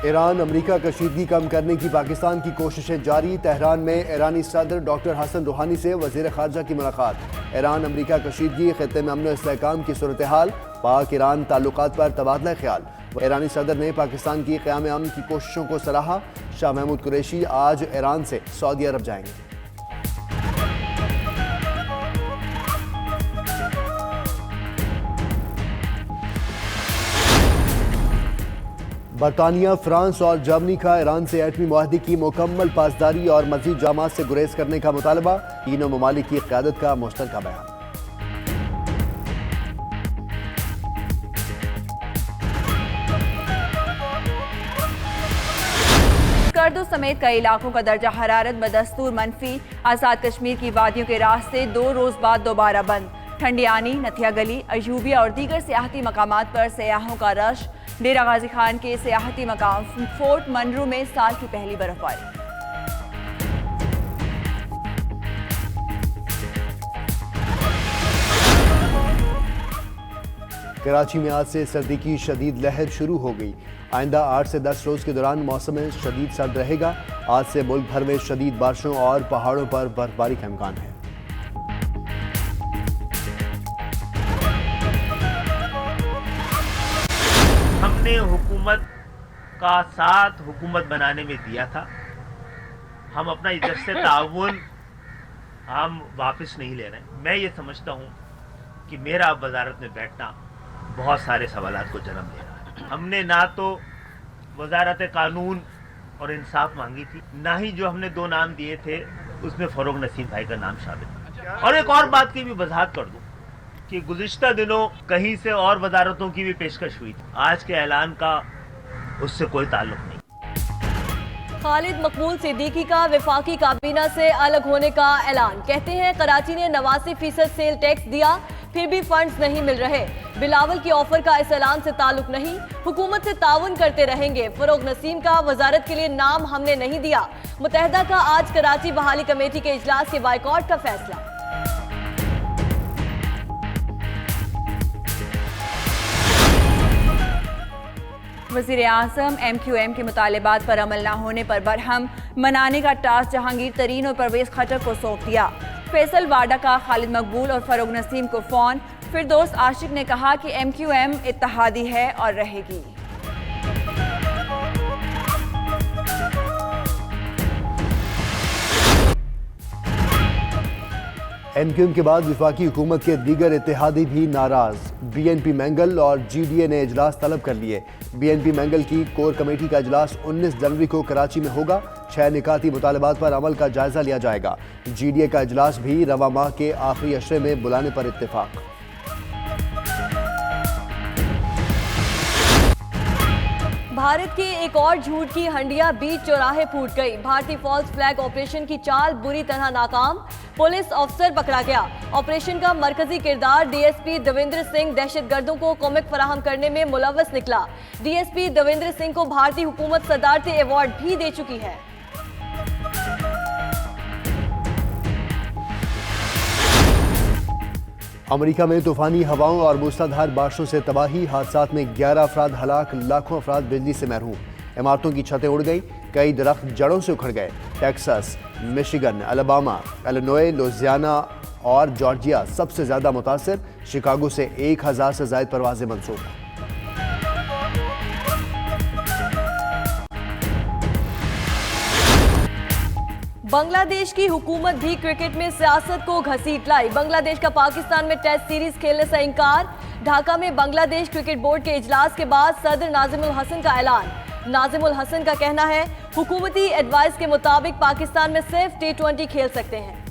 Iran अमरीका कशीदगी कम करने की पाकिस्तान की कोशिशें जारी। तेहरान में ईरानी सदर डॉक्टर हसन रूहानी से वजीर खारजा की मुलाकात। ईरान अमरीका कशीदगी, खित्ते में अमन इस्तेहकाम की सूरत हाल, पाक ईरान ताल्लुकात पर तबादला ख्याल। ईरानी सदर ने पाकिस्तान की क़याम अमन की कोशिशों को सराहा। शाह महमूद कुरैशी आज ईरान से सऊदी अरब जाएंगे। बरतानिया, फ्रांस और जर्मनी का ईरान से एटमी मुआहदे की मुकम्मल पासदारी और मजीद जामात से गुरेज करने का मुतालबा। तीनों ममालिक की क़यादत का मुश्तरका बयान। स्कर्दो समेत कई इलाकों का दर्जा हरारत बदस्तूर मनफी। आज़ाद कश्मीर की वादियों के रास्ते 2 रोज बाद दोबारा बंद। ठंडियानी, नथिया गली, अयूबिया और दीगर सियाहती मकामात पर सयाहों का रश। डेरा गाजी खान के सियाहती मकाम फोर्ट मनरू में साल की पहली बर्फबारी। कराची में आज से सर्दी की शदीद लहर शुरू हो गई। आइंदा 8 से 10 रोज के दौरान मौसम शदीद सर्द रहेगा। आज से मुल्क भर में शदीद बारिशों और पहाड़ों पर बर्फबारी का इम्कान है। हमने हुकूमत का साथ हुकूमत बनाने में दिया था। हम अपना इधर से ताउन हम वापस नहीं ले रहे। मैं ये समझता हूँ कि मेरा अब वजारत में बैठना बहुत सारे सवालात को जन्म दे रहा है। हमने ना तो वजारत कानून और इंसाफ मांगी थी, ना ही जो हमने 2 नाम दिए थे उसमें फरोग नसीम भाई का नाम शामिल था। और एक और बात की भी वजाहत कर दूँ कि गुज़िश्ता दिनों कहीं से और वजारतों की भी पेशकश हुई थी। आज के ऐलान का उससे कोई ताल्लुक नहीं। खालिद मकबूल सिद्दीकी का वफाकी काबीना से अलग होने का ऐलान। कहते हैं कराची ने 89% सेल टैक्स दिया, फिर भी फंड्स नहीं मिल रहे। बिलावल की ऑफर का इस ऐलान से ताल्लुक नहीं, हुकूमत से ताउन करते रहेंगे। फरोग नसीम का वजारत के लिए नाम हमने नहीं दिया। मुत्तहदा का आज कराची बहाली कमेटी के इजलास के बाइकॉट का फैसला। वज़ीर आज़म MQM के मुतालिबात पर अमल न होने पर बरहम। मनाने का टास्क जहांगीर तरीन और परवेज खट्टर को सौंप दिया। फैसल वाडा का खालिद मकबूल और फरोग नसीम को फोन। फिरदौस आशिक ने कहा कि MQM इत्तेहादी है और रहेगी। MQM के बाद वफाकी हुकूमत के दीगर इत्तेहादी भी नाराज। BNP मैंगल और GDA ने इजलास तलब कर लिए। BNP मैंगल की कोर कमेटी का इजलास 19 जनवरी को कराची में होगा। 6 निकाती मुतालबात पर अमल का जायजा लिया जाएगा। GDA का इजलास भी रवा माह के आखिरी अशरे में बुलाने पर इत्तेफाक। भारत के एक और झूठ की हंडिया बीच चौराहे फूट गई। भारतीय फॉल्स फ्लैग ऑपरेशन की चाल बुरी तरह नाकाम। पुलिस अफसर पकड़ा गया। ऑपरेशन का मरकजी किरदार DSP देवेंद्र सिंह दहशतगर्दों को कॉमिक फराहम करने में मुलव्वस निकला। DSP देवेंद्र सिंह को भारतीय हुकूमत सदारती अवार्ड भी दे चुकी है। अमेरिका में तूफानी हवाओं और मूसलाधार बारिशों से तबाही। हादसात में 11 अफराद हलाक, लाखों अफराद बिजली से महरूम। इमारतों की छतें उड़ गई, कई दरख्त जड़ों से उखड़ गए। Texas, Michigan, Alabama, Illinois, Louisiana और जॉर्जिया सबसे ज्यादा मुतासिर। शिकागो से 1000 से ज्यादा परवाजें मंसूख। बांग्लादेश की हुकूमत भी क्रिकेट में सियासत को घसीट लाई। बांग्लादेश का पाकिस्तान में टेस्ट सीरीज खेलने से इंकार। ढाका में बांग्लादेश क्रिकेट बोर्ड के इजलास के बाद सदर नाजिमुल हसन का ऐलान। नाजिमुल हसन का कहना है हुकूमती एडवाइस के मुताबिक पाकिस्तान में सिर्फ T20 खेल सकते हैं।